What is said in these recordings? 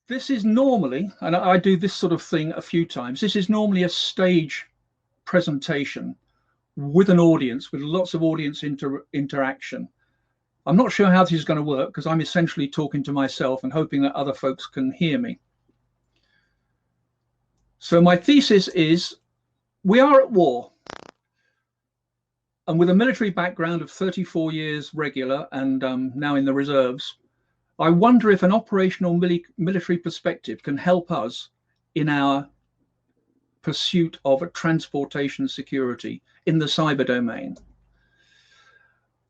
This is normally, and I do this sort of thing a few times, this is normally a stage presentation with an audience, with lots of audience interaction. I'm not sure how this is going to work because I'm essentially talking to myself and hoping that other folks can hear me. So my thesis is, we are at war. And with a military background of 34 years regular and now in the reserves, I wonder if an operational military perspective can help us in our pursuit of transportation security in the cyber domain.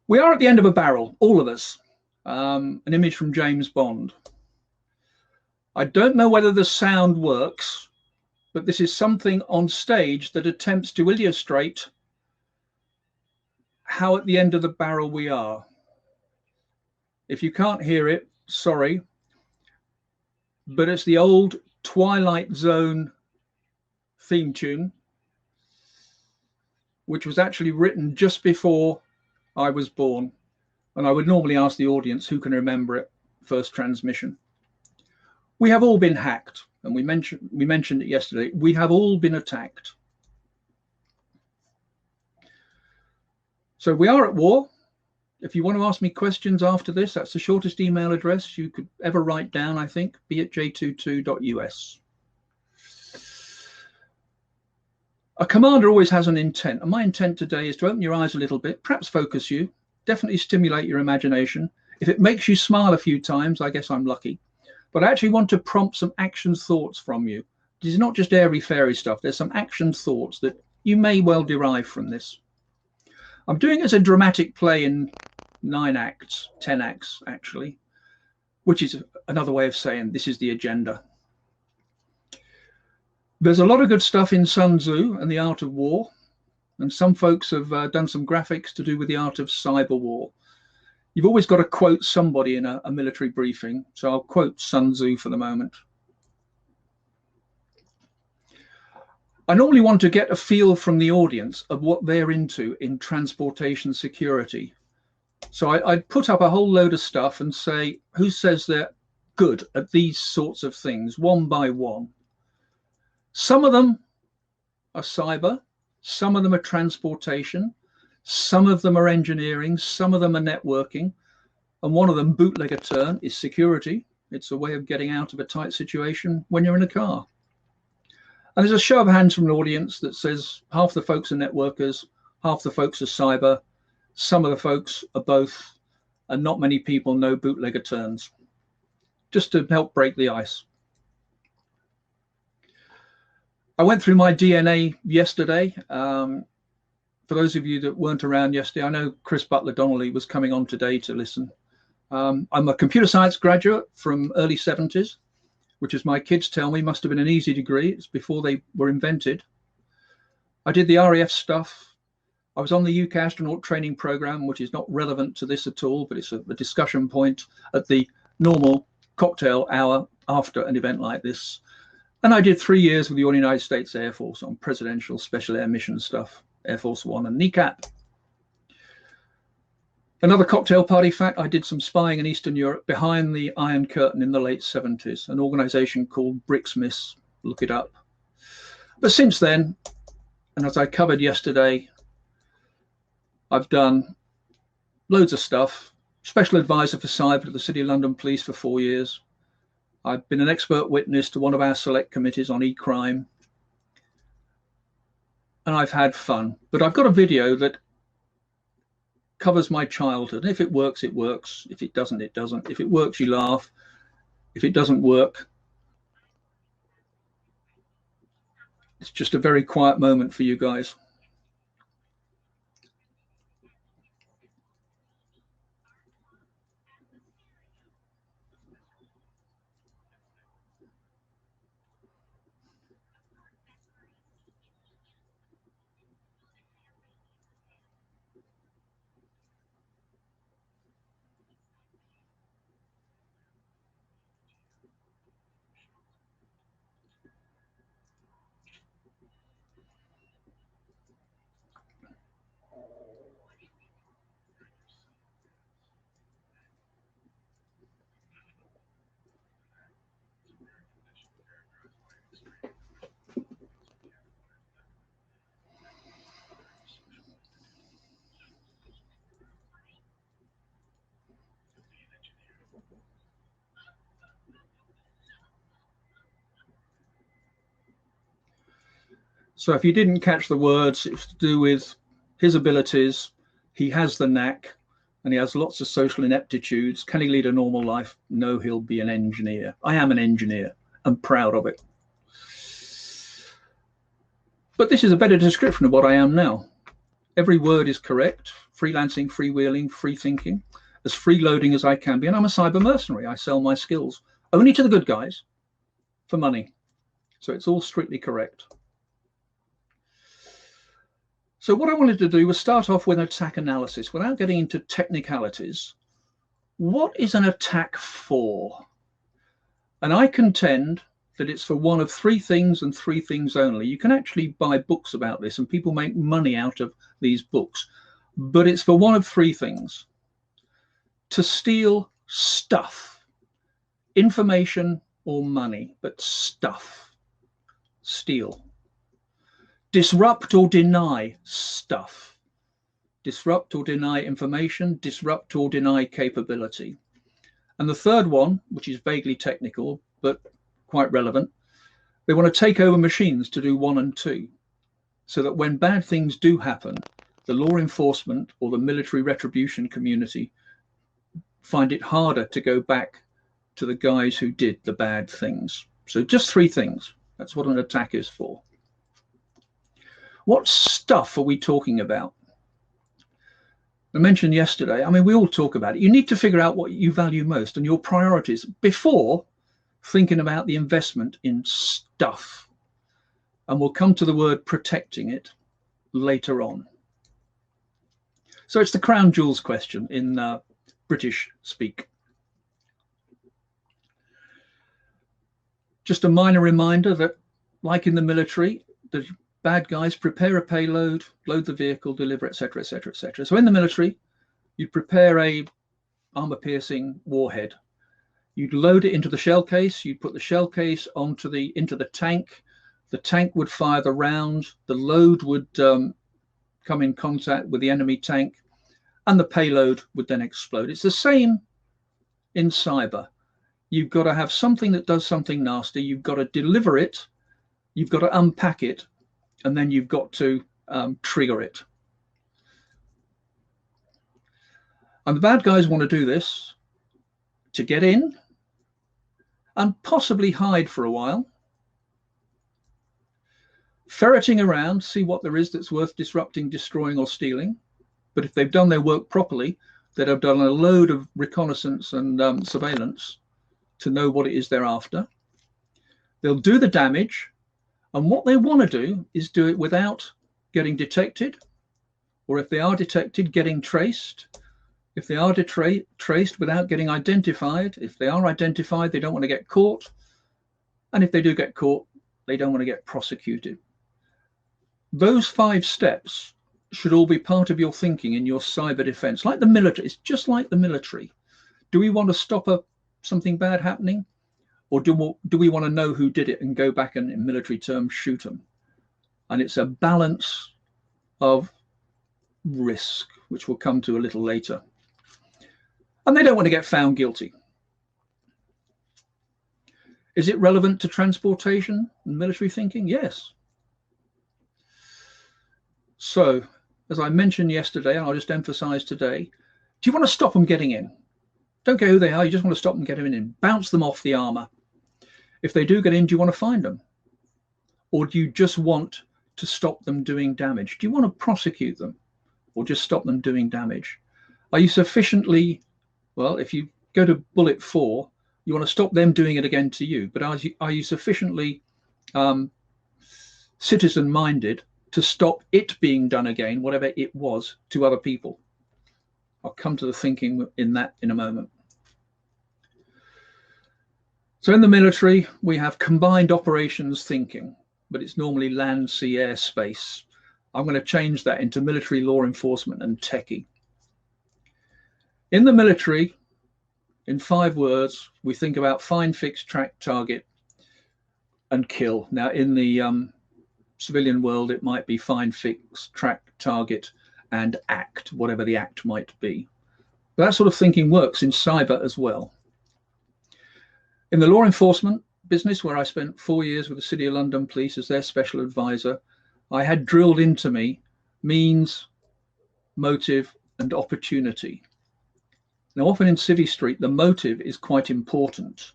We are at the end of a barrel, all of us. An image from James Bond. I don't know whether the sound works, but this is something on stage that attempts to illustrate how at the end of the barrel we are. If you can't hear it, sorry, but it's the old Twilight Zone theme tune, which was actually written just before I was born. And I would normally ask the audience who can remember it, first transmission. We have all been hacked, and we mentioned it yesterday. We have all been attacked. So we are at war. If you want to ask me questions after this, that's the shortest email address you could ever write down, I think, be@j22.us. A commander always has an intent, and my intent today is to open your eyes a little bit, perhaps focus you, definitely stimulate your imagination. If it makes you smile a few times, I guess I'm lucky. But I actually want to prompt some action thoughts from you. This is not just airy-fairy stuff. There's some action thoughts that you may well derive from this. I'm doing it as a dramatic play in 9 acts, 10 acts, actually, which is another way of saying this is the agenda. There's a lot of good stuff in Sun Tzu and the Art of War, and some folks have done some graphics to do with the art of cyber war. You've always got to quote somebody in a military briefing, so I'll quote Sun Tzu for the moment. I normally want to get a feel from the audience of what they're into in transportation security. So I'd put up a whole load of stuff and say, who says they're good at these sorts of things, one by one? Some of them are cyber, some of them are transportation, some of them are engineering, some of them are networking, and one of them, bootlegger turn, is security. It's a way of getting out of a tight situation when you're in a car. And there's a show of hands from an audience that says half the folks are networkers, half the folks are cyber, some of the folks are both, and not many people know bootlegger turns, just to help break the ice. I went through my DNA yesterday. For those of you that weren't around yesterday, I know Chris Butler Donnelly was coming on today to listen. I'm a computer science graduate from early 70s, which, as my kids tell me, must have been an easy degree. It's before they were invented. I did the RAF stuff. I was on the UK astronaut training program, which is not relevant to this at all, but it's a discussion point at the normal cocktail hour after an event like this. And I did 3 years with the United States Air Force on presidential special air mission stuff, Air Force One and NECAP. Another cocktail party fact, I did some spying in Eastern Europe behind the Iron Curtain in the late 70s, an organization called Bricksmiths, look it up. But since then, and as I covered yesterday, I've done loads of stuff. Special advisor for cyber to the City of London Police for 4 years. I've been an expert witness to one of our select committees on e-crime. And I've had fun. But I've got a video that covers my childhood. And if it works, it works. If it doesn't, it doesn't. If it works, you laugh. If it doesn't work, it's just a very quiet moment for you guys. So if you didn't catch the words, it's to do with his abilities. He has the knack, and he has lots of social ineptitudes. Can he lead a normal life? No, he'll be an engineer. I am an engineer. I'm proud of it. But this is a better description of what I am now. Every word is correct. Freelancing, freewheeling, free thinking, as freeloading as I can be. And I'm a cyber mercenary. I sell my skills only to the good guys for money. So it's all strictly correct. So what I wanted to do was start off with an attack analysis without getting into technicalities. What is an attack for? And I contend that it's for one of three things and three things only. You can actually buy books about this and people make money out of these books, but it's for one of three things: to steal stuff, information or money, but stuff, steal. Disrupt or deny stuff. Disrupt or deny information, disrupt or deny capability. And the third one, which is vaguely technical, but quite relevant, they want to take over machines to do 1 and 2, so that when bad things do happen, the law enforcement or the military retribution community find it harder to go back to the guys who did the bad things. So just three things. That's what an attack is for. What stuff are we talking about? I mentioned yesterday, I mean, we all talk about it. You need to figure out what you value most and your priorities before thinking about the investment in stuff. And we'll come to the word protecting it later on. So it's the crown jewels question in British speak. Just a minor reminder that, like in the military, the bad guys prepare a payload, load the vehicle, deliver, etc., etc., etc. So in the military, you prepare a armor-piercing warhead. You'd load it into the shell case. You'd put the shell case into the tank. The tank would fire the round. The load would come in contact with the enemy tank, and the payload would then explode. It's the same in cyber. You've got to have something that does something nasty. You've got to deliver it. You've got to unpack it, and then you've got to trigger it. And the bad guys want to do this to get in and possibly hide for a while, ferreting around, see what there is that's worth disrupting, destroying, or stealing. But if they've done their work properly, they'd have done a load of reconnaissance and surveillance to know what it is they're after. They'll do the damage, and what they want to do is do it without getting detected, or if they are detected, getting traced. If they are traced without getting identified, if they are identified, they don't want to get caught. And if they do get caught, they don't want to get prosecuted. Those 5 steps should all be part of your thinking in your cyber defense. Like the military, it's just like the military. Do we want to stop something bad happening? Or do we want to know who did it and go back and, in military terms, shoot them? And it's a balance of risk, which we'll come to a little later. And they don't want to get found guilty. Is it relevant to transportation and military thinking? Yes. So, as I mentioned yesterday, and I'll just emphasize today, do you want to stop them getting in? Don't care who they are, you just want to stop them getting in. Bounce them off the armor. If they do get in, do you want to find them? Or do you just want to stop them doing damage? Do you want to prosecute them or just stop them doing damage? Are you sufficiently, well, if you go to bullet 4, you want to stop them doing it again to you, but are you sufficiently citizen-minded to stop it being done again, whatever it was, to other people? I'll come to the thinking in that in a moment. So in the military, we have combined operations thinking, but it's normally land, sea, air, space. I'm going to change that into military law enforcement and techie. In the military, in 5 words, we think about find, fix, track, target, and kill. Now, in the civilian world, it might be find, fix, track, target, and act, whatever the act might be. But that sort of thinking works in cyber as well. In the law enforcement business, where I spent 4 years with the City of London Police as their special advisor, I had drilled into me means, motive, and opportunity. Now, often in Civvy Street, the motive is quite important.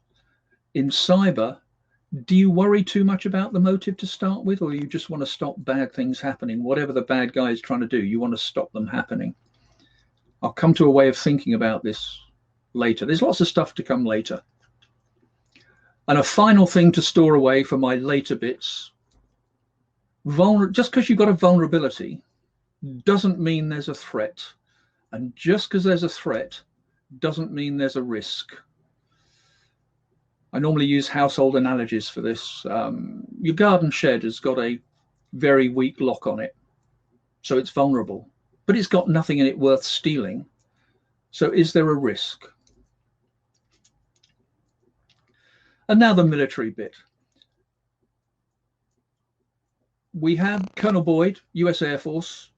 In cyber, do you worry too much about the motive to start with, or you just want to stop bad things happening? Whatever the bad guy is trying to do, you want to stop them happening. I'll come to a way of thinking about this later. There's lots of stuff to come later. And a final thing to store away for my later bits. Just because you've got a vulnerability doesn't mean there's a threat. And just because there's a threat doesn't mean there's a risk. I normally use household analogies for this. Your garden shed has got a very weak lock on it, so it's vulnerable, but it's got nothing in it worth stealing. So is there a risk? And now the military bit. We have Colonel Boyd, US Air Force,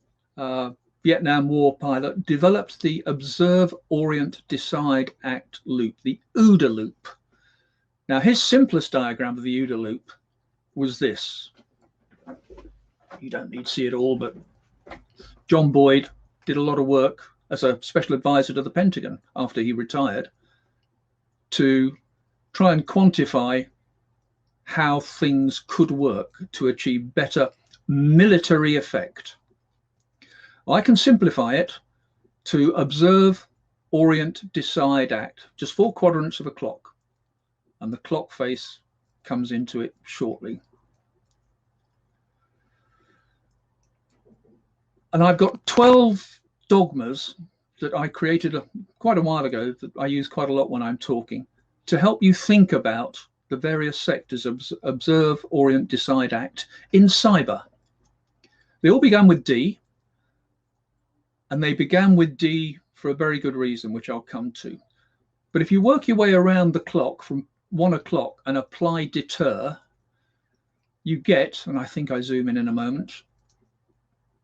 Vietnam War pilot, developed the Observe, Orient, Decide, Act loop, the OODA loop. Now, his simplest diagram of the OODA loop was this. You don't need to see it all, but John Boyd did a lot of work as a special advisor to the Pentagon after he retired to try and quantify how things could work to achieve better military effect. I can simplify it to observe, orient, decide, act, just 4 quadrants of a clock. And the clock face comes into it shortly. And I've got 12 dogmas that I created quite a while ago that I use quite a lot when I'm talking to help you think about the various sectors of observe, orient, decide, act in cyber. They all began with D, and they began with D for a very good reason, which I'll come to. But if you work your way around the clock from 1 o'clock and apply deter, you get, and I think I zoom in a moment.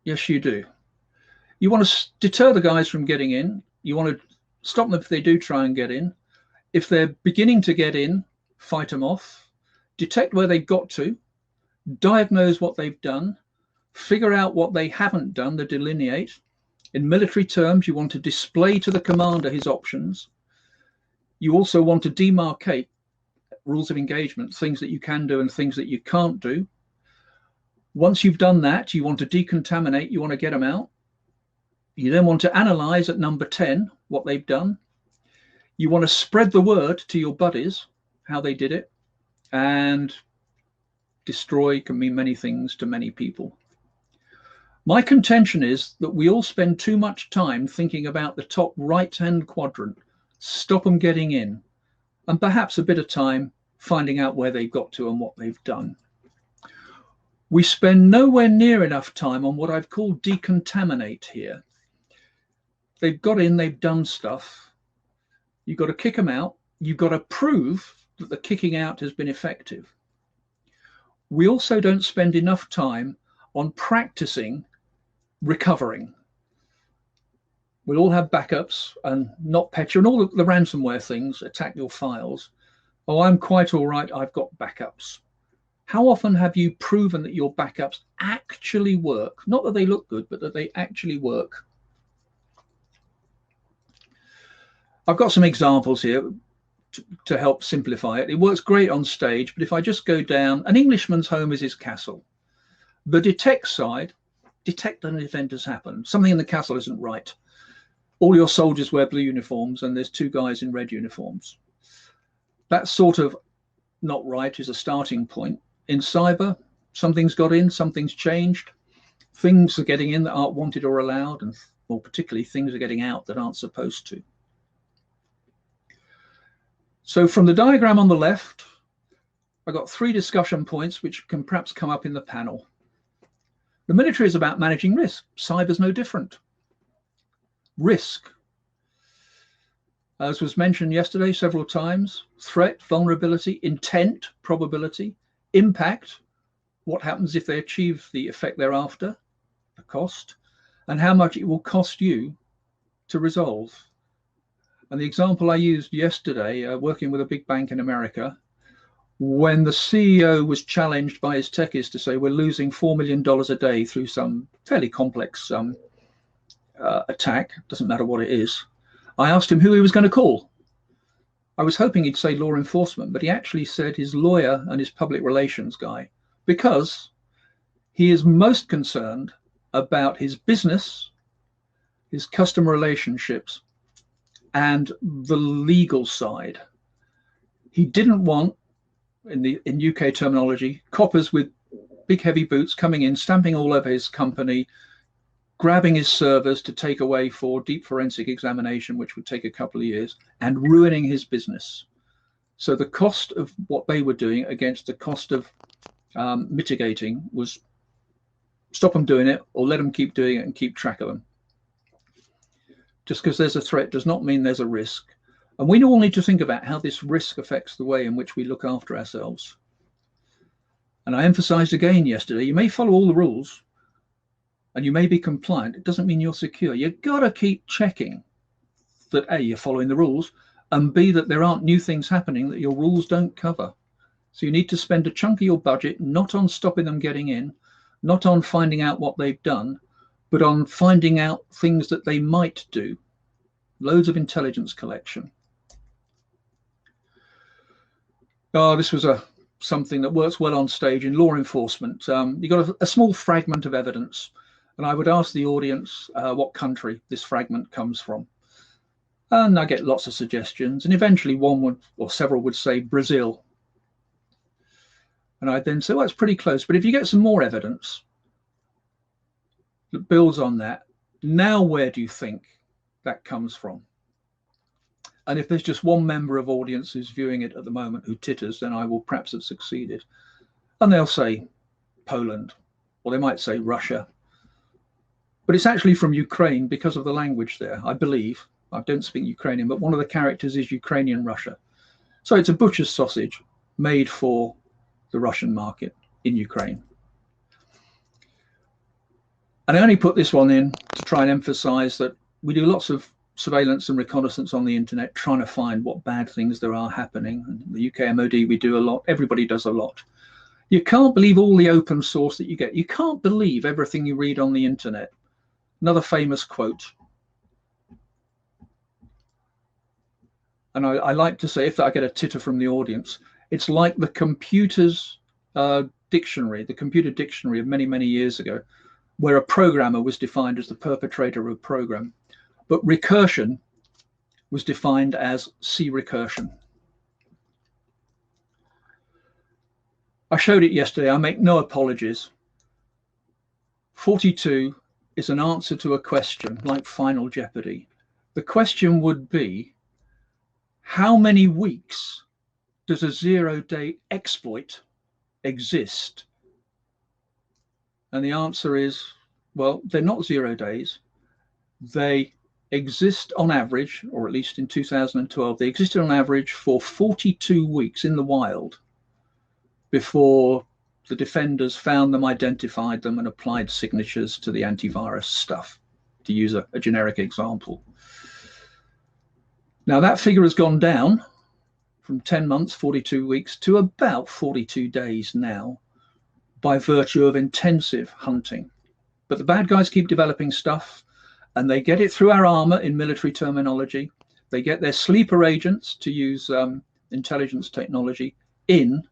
Yes, you do. You want to deter the guys from getting in. You want to stop them if they do try and get in. If they're beginning to get in, fight them off, detect where they've got to, diagnose what they've done, figure out what they haven't done, the delineate. In military terms, you want to display to the commander his options. You also want to demarcate rules of engagement, things that you can do and things that you can't do. Once you've done that, you want to decontaminate, you want to get them out. You then want to analyze at number 10 what they've done. You want to spread the word to your buddies, how they did it. And destroy can mean many things to many people. My contention is that we all spend too much time thinking about the top right-hand quadrant, stop them getting in, and perhaps a bit of time finding out where they've got to and what they've done. We spend nowhere near enough time on what I've called decontaminate here. They've got in, they've done stuff. You've got to kick them out. You've got to prove that the kicking out has been effective. We also don't spend enough time on practicing recovering. We'll all have backups and not Petya and all the ransomware things attack your files. Oh, I'm quite all right, I've got backups. How often have you proven that your backups actually work? Not that they look good, but that they actually work. I've got some examples here to help simplify it. It works great on stage, but if I just go down, an Englishman's home is his castle. The detect side, detect an event has happened. Something in the castle isn't right. All your soldiers wear blue uniforms and there's 2 guys in red uniforms. That's sort of not right is a starting point. In cyber, something's got in, something's changed. Things are getting in that aren't wanted or allowed, and more particularly, things are getting out that aren't supposed to. So from the diagram on the left, I've got 3 discussion points which can perhaps come up in the panel. The military is about managing risk. Cyber's no different. Risk, as was mentioned yesterday several times, threat, vulnerability, intent, probability, impact, what happens if they achieve the effect they're after, the cost, and how much it will cost you to resolve. And the example I used yesterday, working with a big bank in America, when the CEO was challenged by his techies to say we're losing $4 million a day through some fairly complex attack, doesn't matter what it is, I asked him who he was going to call. I was hoping he'd say law enforcement, but he actually said his lawyer and his public relations guy, because he is most concerned about his business, his customer relationships, and the legal side. He didn't want, in UK terminology, coppers with big heavy boots coming in, stamping all over his company, grabbing his servers to take away for deep forensic examination, which would take a couple of years, and ruining his business. So the cost of what they were doing against the cost of mitigating was stop them doing it or let them keep doing it and keep track of them. Just because there's a threat does not mean there's a risk. And we all need to think about how this risk affects the way in which we look after ourselves. And I emphasized again yesterday, you may follow all the rules and you may be compliant. It doesn't mean you're secure. You've got to keep checking that A, you're following the rules, and B, that there aren't new things happening that your rules don't cover. So you need to spend a chunk of your budget not on stopping them getting in, not on finding out what they've done, but on finding out things that they might do. Loads of intelligence collection. Oh, this was something that works well on stage in law enforcement. You got a small fragment of evidence, and I would ask the audience what country this fragment comes from. And I get lots of suggestions, and eventually one would, or several would say Brazil. And I'd then say, well, it's pretty close. But if you get some more evidence that builds on that, now where do you think that comes from? And if there's just one member of audience who's viewing it at the moment who titters, then I will perhaps have succeeded. And they'll say Poland, or they might say Russia. But it's actually from Ukraine because of the language there, I believe. I don't speak Ukrainian, but one of the characters is Ukrainian Russia. So it's a butcher's sausage made for the Russian market in Ukraine. And I only put this one in to try and emphasize that we do lots of surveillance and reconnaissance on the internet, trying to find what bad things there are happening. And the UK MOD, we do a lot. Everybody does a lot. You can't believe all the open source that you get. You can't believe everything you read on the internet. Another famous quote. And I like to say, if I get a titter from the audience, it's like the computer's dictionary, the computer dictionary of many, many years ago, where a programmer was defined as the perpetrator of a program. But recursion was defined as C recursion. I showed it yesterday. I make no apologies. 42 is an answer to a question like Final Jeopardy. The question would be, how many weeks does a 0-day exploit exist? And the answer is, well, they're not 0 days. They exist on average, or at least in 2012, they existed on average for 42 weeks in the wild before the defenders found them, identified them, and applied signatures to the antivirus stuff, to use a generic example. Now that figure has gone down from 10 months, 42 weeks, to about 42 days now by virtue of intensive hunting. But the bad guys keep developing stuff, and they get it through our armor in military terminology. They get their sleeper agents, to use intelligence technology, in.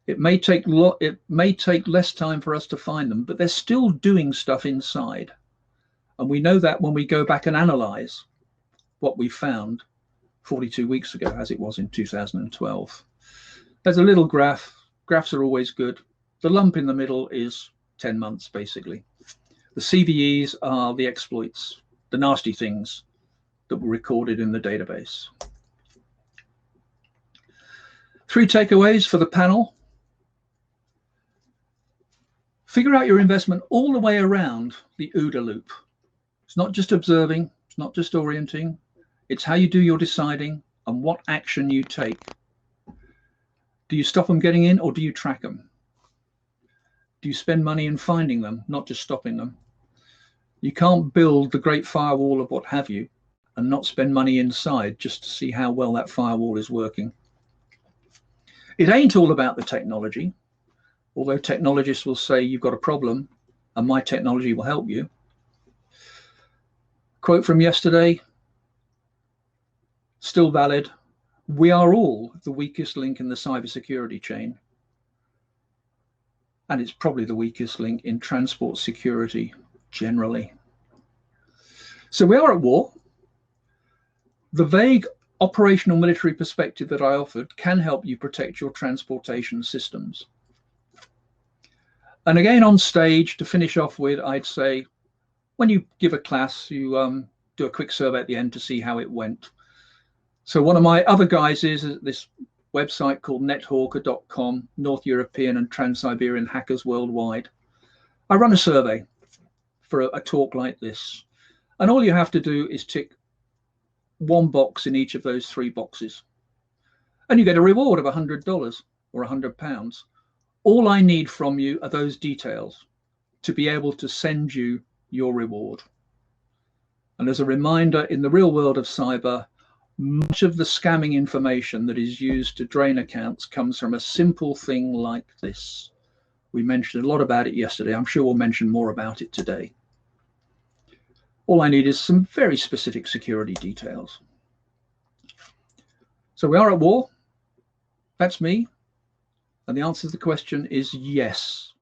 It may take less time for us to find them, but they're still doing stuff inside. And we know that when we go back and analyze what we found 42 weeks ago, as it was in 2012. There's a little graph. Graphs are always good. The lump in the middle is 10 months, basically. The CVEs are the exploits, the nasty things that were recorded in the database. 3 takeaways for the panel. Figure out your investment all the way around the OODA loop. It's not just observing, it's not just orienting, it's how you do your deciding and what action you take. Do you stop them getting in, or do you track them? Do you spend money in finding them, not just stopping them? You can't build the great firewall of what have you and not spend money inside just to see how well that firewall is working. It ain't all about the technology, although technologists will say you've got a problem and my technology will help you. Quote from yesterday, still valid. We are all the weakest link in the cybersecurity chain. And it's probably the weakest link in transport security generally. So we are at war. The vague operational military perspective that I offered can help you protect your transportation systems. And again, on stage, to finish off with, I'd say, when you give a class, you do a quick survey at the end to see how it went. So one of my other guys is this website called nethawker.com, North European and Trans-Siberian Hackers Worldwide. I run a survey for a talk like this. And all you have to do is tick one box in each of those 3 boxes. And you get a reward of $100 or £100. All I need from you are those details to be able to send you your reward. And as a reminder, in the real world of cyber, much of the scamming information that is used to drain accounts comes from a simple thing like this. We mentioned a lot about it yesterday. I'm sure we'll mention more about it today. All I need is some very specific security details. So we are at war. That's me. And the answer to the question is yes.